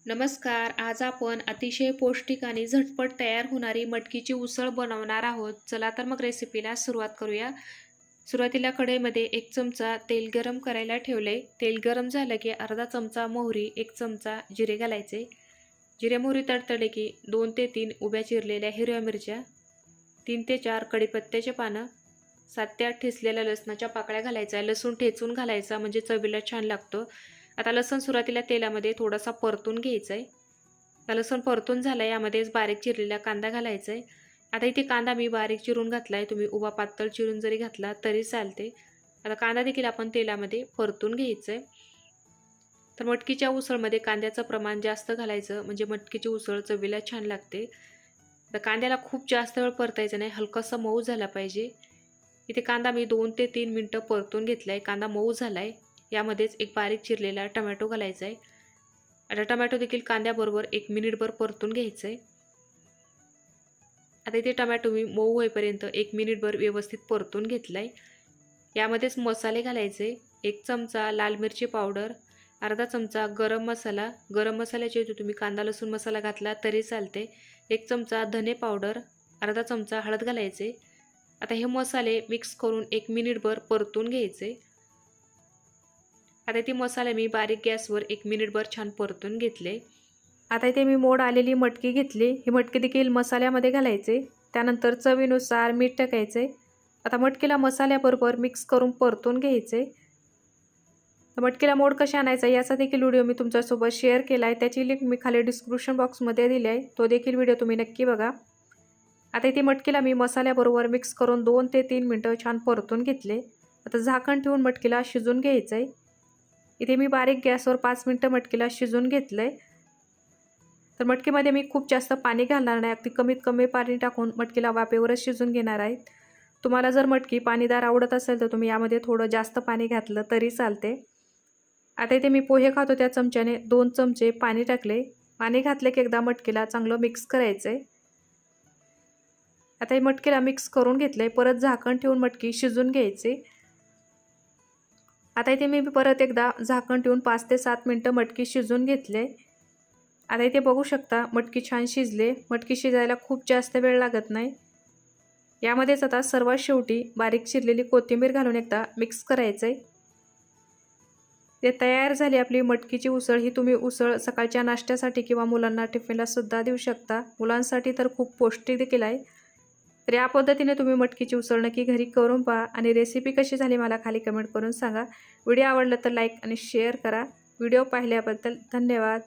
नमस्कार. आज आपण अतिशय पौष्टिक आणि झटपट तयार होणारी मटकीची उसळ बनवणार आहोत. चला तर मग रेसिपीला सुरुवात करूया. सुरुवातीला कढईमध्ये 1 चमचा तेल गरम करायला ठेवले. तेल गरम झालं की अर्धा चमचा मोहरी, 1 चमचा जिरे घालायचे. जिरे मोहरी तडतडले की 2 ते 3 उभ्या चिरलेल्या हिरव्या मिरच्या, 3 ते 4 कढीपत्त्याचे पानं, 7 ते 8 ठेचलेल्या लसणाच्या पाकळ्या घालायच्या. लसूण ठेचून घालायचा म्हणजे चवीला छान लागतो. आता लसूण सुरुवातीला तेलामध्ये थोडासा परतून घ्यायचा आहे. आता लसूण परतून झाला आहे, यामध्येच बारीक चिरलेला कांदा घालायचा आहे. आता इथे कांदा मी बारीक चिरून घातला आहे. तुम्ही उभा पातळ चिरून जरी घातला तरी चालते. आता कांदा देखील आपण तेलामध्ये परतून घ्यायचं आहे. तर मटकीच्या उसळमध्ये कांद्याचं प्रमाण जास्त घालायचं म्हणजे मटकीची उसळ चवीला छान लागते. तर कांद्याला खूप जास्त वेळ परतायचं नाही, हलकासा मऊ झाला पाहिजे. इथे कांदा मी 2 ते 3 मिनटं परतून घेतला आहे. कांदा मऊ झाला आहे. यामध्येच एक बारीक चिरलेला टोमॅटो घालायचा आहे. आता टोमॅटो देखील कांद्याबरोबर 1 मिनिटभर परतून घ्यायचं आहे. आता इथे टोमॅटो मी मऊ होईपर्यंत 1 मिनिटभर व्यवस्थित परतून घेतला आहे. यामध्येच मसाले घालायचे. 1 चमचा लाल मिरची पावडर, अर्धा चमचा गरम मसाला. गरम मसाल्याच्या ऐवजी तुम्ही कांदा लसूण मसाला घातला तरी चालते. 1 चमचा धने पावडर, अर्धा चमचा हळद घालायचे. आता हे मसाले मिक्स करून 1 मिनिटभर परतून घ्यायचे. आता ते मसाले मी बारीक गॅसवर 1 मिनिटभर छान परतून घेतले. आता इथे मी मोड आलेली मटकी घेतली. ही मटकी देखील मसाल्यामध्ये घालायचे. त्यानंतर चवीनुसार मीठ टाकायचे. आता मटकीला मसाल्याबरोबर मिक्स करून परतून घ्यायचे. तर मटकीला मोड कशा आणायचा याचा देखील व्हिडिओ मी तुमच्यासोबत शेअर केला आहे. त्याची लिंक मी खाली डिस्क्रिप्शन बॉक्समध्ये दिली आहे. तो देखील व्हिडिओ तुम्ही नक्की बघा. आता इथे मटकीला मी मसाल्याबरोबर मिक्स करून 2 ते 3 मिनटं छान परतून घेतले. आता झाकण ठेवून मटकीला शिजून घ्यायचं आहे. इथे मी बारीक गॅसवर 5 मिनटं मटकीला शिजून घेतलं आहे. तर मटकीमध्ये मी खूप जास्त पाणी घालणार नाही, अगदी कमीत कमी पाणी टाकून मटकीला वाफेवरच शिजून घेणार आहे. तुम्हाला जर मटकी पाणीदार आवडत असेल तर तुम्ही यामध्ये थोडं जास्त पाणी घातलं तरी चालते. आता इथे मी पोहे खातो त्या चमच्याने 2 चमचे पाणी टाकले. पाणी घातले की एकदा मटकीला चांगलं मिक्स करायचं आहे. आता हे मटकीला मिक्स करून घेतलं आहे. परत झाकण ठेवून मटकी शिजून घ्यायची. आता इथे मी परत एकदा झाकण ठेवून 5 ते 7 मिनटं मटकी शिजून घेतले. आता इथे बघू शकता मटकी छान शिजले. मटकी शिजायला खूप जास्त वेळ लागत नाही. यामध्येच आता सर्वात शेवटी बारीक चिरलेली कोथिंबीर घालून एकदा मिक्स करायचं आहे. ते तयार झाली आपली मटकीची उसळ. ही तुम्ही उसळ सकाळच्या नाश्त्यासाठी किंवा मुलांना टिफिनला सुद्धा देऊ शकता. मुलांसाठी तर खूप पौष्टिक देखील आहे. तर या पद्धतीने तुम्ही मटकीची उसळ नक्की घरी करून पहा आणि रेसिपी कशी झाली मला खाली कमेंट करून सांगा. व्हिडिओ आवडला तर लाईक आणि शेअर करा. व्हिडिओ पाहिल्याबद्दल धन्यवाद.